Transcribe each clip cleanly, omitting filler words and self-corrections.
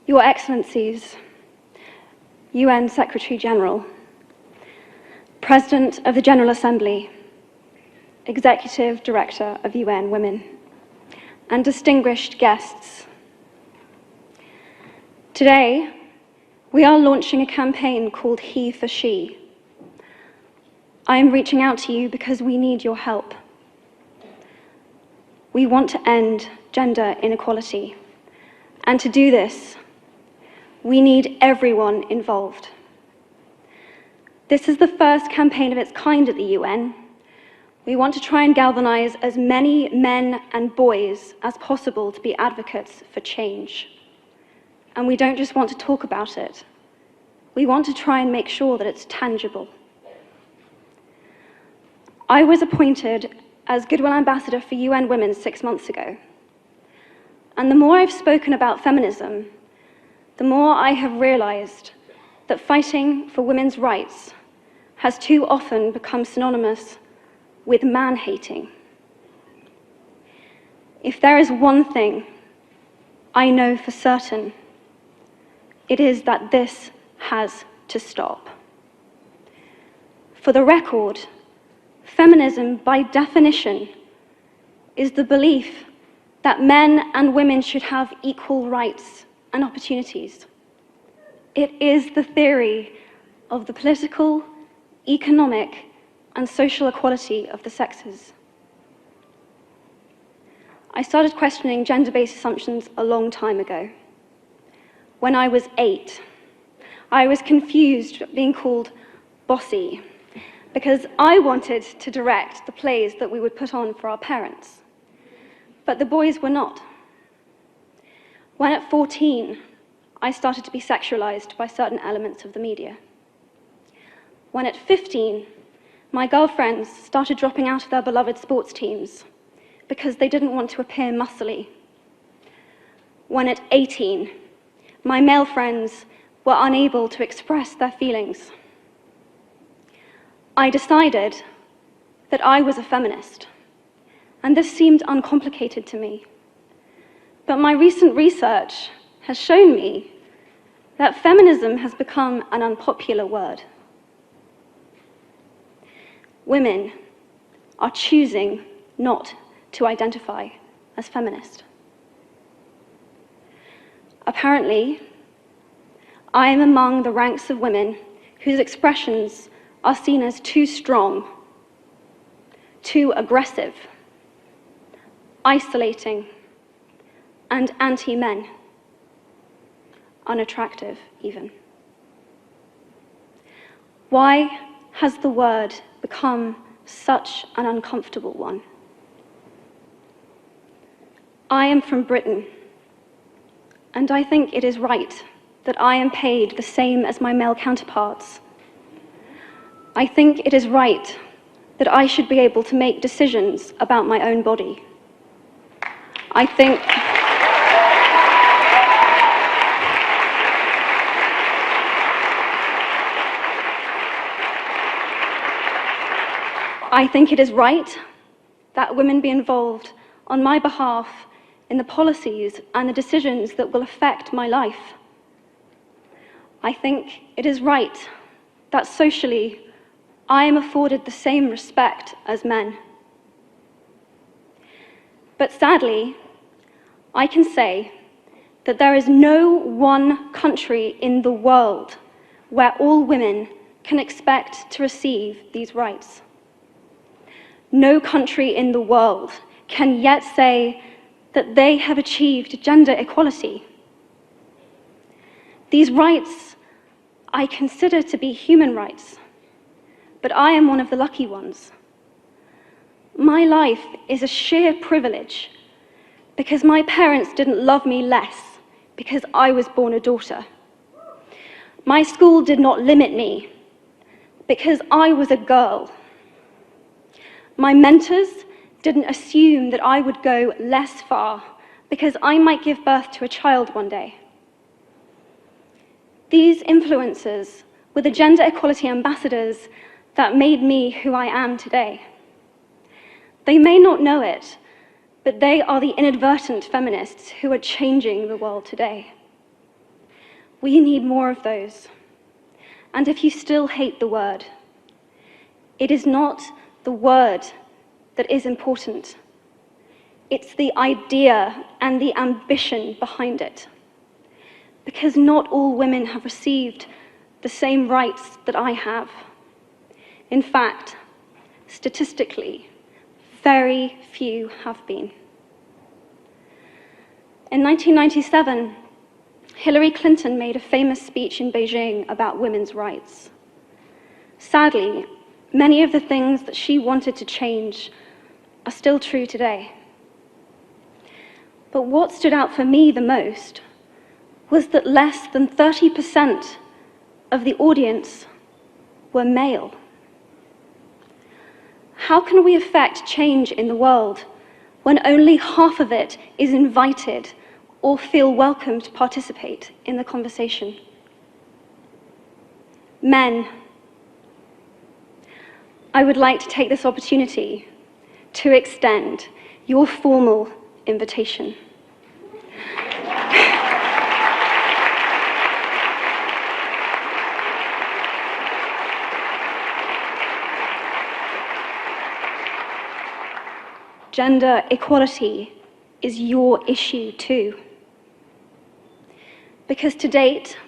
Your Excellencies, UN Secretary General, President of the General Assembly, Executive Director of UN Women, and distinguished guests. Today, we are launching a campaign called He for She. I am reaching out to you because we need your help. We want to end gender inequality, and to do this, we need everyone involved. This is the first campaign of its kind at the UN. We want to try and galvanize as many men and boys as possible to be advocates for change. And we don't just want to talk about it. We want to try and make sure that it's tangible. I was appointed as Goodwill Ambassador for UN Women 6 months ago. And the more I've spoken about feminism, the more I have realized that fighting for women's rights has too often become synonymous with man-hating. If there is one thing I know for certain, it is that this has to stop. For the record, feminism, by definition, is the belief that men and women should have equal rights and opportunities. It is the theory of the political, economic, and social equality of the sexes. I started questioning gender-based assumptions a long time ago. When I was 8, I was confused being called bossy because I wanted to direct the plays that we would put on for our parents, but the boys were not. When at 14, I started to be sexualized by certain elements of the media. When at 15, my girlfriends started dropping out of their beloved sports teams because they didn't want to appear muscly. When at 18, my male friends were unable to express their feelings. I decided that I was a feminist, and this seemed uncomplicated to me. But my recent research has shown me that feminism has become an unpopular word. Women are choosing not to identify as feminist. Apparently, I am among the ranks of women whose expressions are seen as too strong, too aggressive, isolating, and anti-men, unattractive even. Why has the word become such an uncomfortable one? I am from Britain, and I think it is right that I am paid the same as my male counterparts. I think it is right that I should be able to make decisions about my own body. I think it is right that women be involved on my behalf in the policies and the decisions that will affect my life. I think it is right that socially I am afforded the same respect as men. But sadly, I can say that there is no one country in the world where all women can expect to receive these rights. No country in the world can yet say that they have achieved gender equality. These rights I consider to be human rights, but I am one of the lucky ones. My life is a sheer privilege because my parents didn't love me less because I was born a daughter. My school did not limit me because I was a girl. My mentors didn't assume that I would go less far because I might give birth to a child one day. These influences were the gender equality ambassadors that made me who I am today. They may not know it, but they are the inadvertent feminists who are changing the world today. We need more of those. And if you still hate the word, it is not the word that is important. It's the idea and the ambition behind it. Because not all women have received the same rights that I have. In fact, statistically, very few have been. In 1997, Hillary Clinton made a famous speech in Beijing about women's rights. Sadly, many of the things that she wanted to change are still true today. But what stood out for me the most was that less than 30% of the audience were male. How can we affect change in the world when only half of it is invited or feel welcome to participate in the conversation? Men, I would like to take this opportunity to extend your formal invitation. Gender equality is your issue too. Because to date,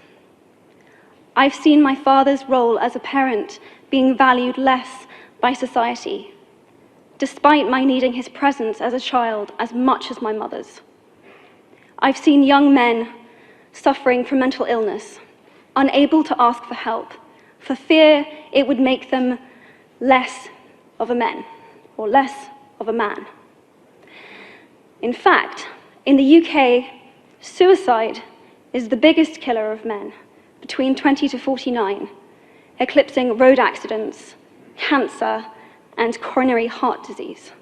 I've seen my father's role as a parent being valued less by society, despite my needing his presence as a child as much as my mother's. I've seen young men suffering from mental illness, unable to ask for help, for fear it would make them less of a man, or less of a man. In fact, in the UK, suicide is the biggest killer of men between 20 to 49, eclipsing road accidents, cancer, and coronary heart disease.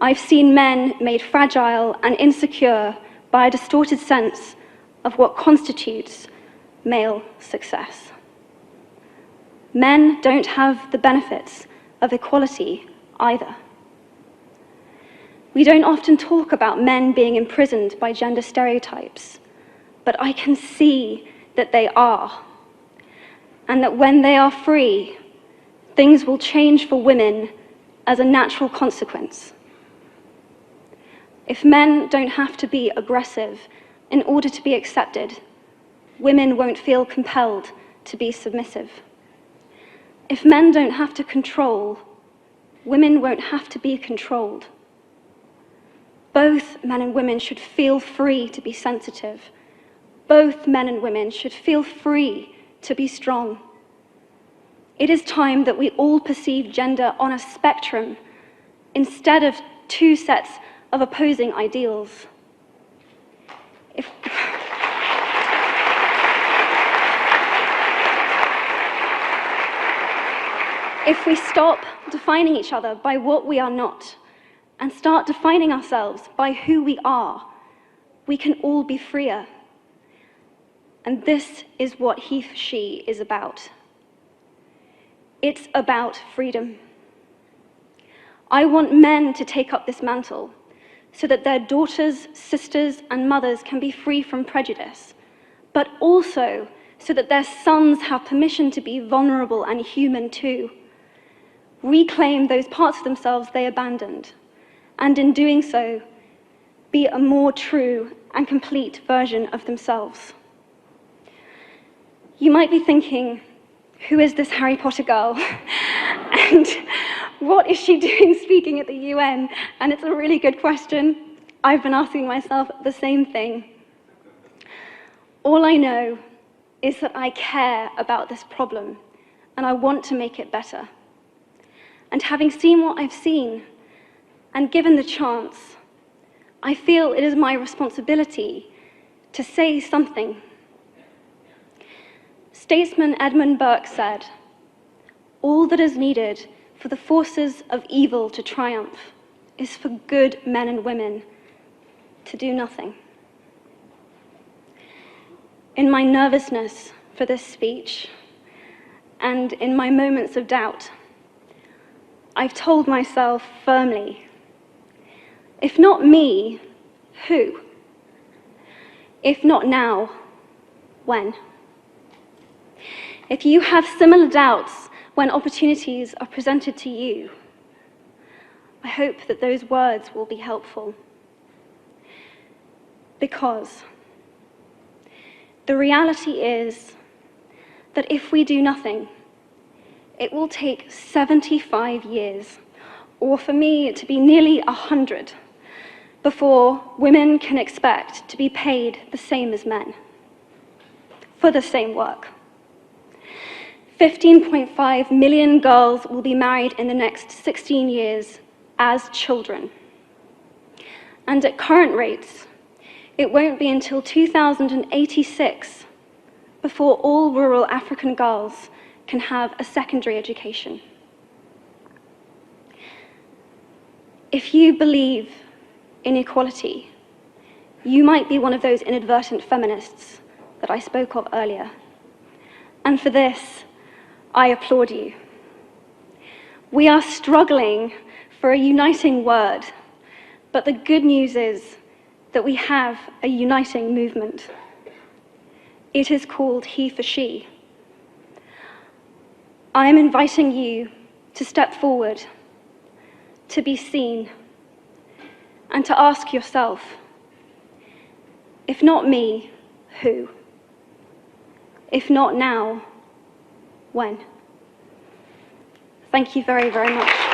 I've seen men made fragile and insecure by a distorted sense of what constitutes male success. Men don't have the benefits of equality either. We don't often talk about men being imprisoned by gender stereotypes, but I can see that they are, and that when they are free, things will change for women as a natural consequence. If men don't have to be aggressive in order to be accepted, women won't feel compelled to be submissive. If men don't have to control, women won't have to be controlled. Both men and women should feel free to be sensitive. Both men and women should feel free to be strong. It is time that we all perceive gender on a spectrum instead of two sets of opposing ideals. If we stop defining each other by what we are not and start defining ourselves by who we are, we can all be freer. And this is what he for she is about. It's about freedom. I want men to take up this mantle so that their daughters, sisters, and mothers can be free from prejudice, but also so that their sons have permission to be vulnerable and human too. Reclaim those parts of themselves they abandoned, and in doing so, be a more true and complete version of themselves. You might be thinking, who is this Harry Potter girl? And what is she doing speaking at the UN? And it's a really good question. I've been asking myself the same thing. All I know is that I care about this problem, and I want to make it better. And having seen what I've seen, and given the chance, I feel it is my responsibility to say something. Statesman Edmund Burke said, "All that is needed for the forces of evil to triumph is for good men and women to do nothing." In my nervousness for this speech, and in my moments of doubt, I've told myself firmly, if not me, who? If not now, when? If you have similar doubts when opportunities are presented to you, I hope that those words will be helpful. Because the reality is that if we do nothing, it will take 75 years, or for me to be nearly 100, before women can expect to be paid the same as men for the same work. 15.5 million girls will be married in the next 16 years as children. And at current rates, it won't be until 2086 before all rural African girls can have a secondary education. If you believe in equality, you might be one of those inadvertent feminists that I spoke of earlier. And for this, I applaud you. We are struggling for a uniting word, but the good news is that we have a uniting movement. It is called He for She. I am inviting you to step forward, to be seen, and to ask yourself, if not me, who? If not now, when? Thank you very, very much.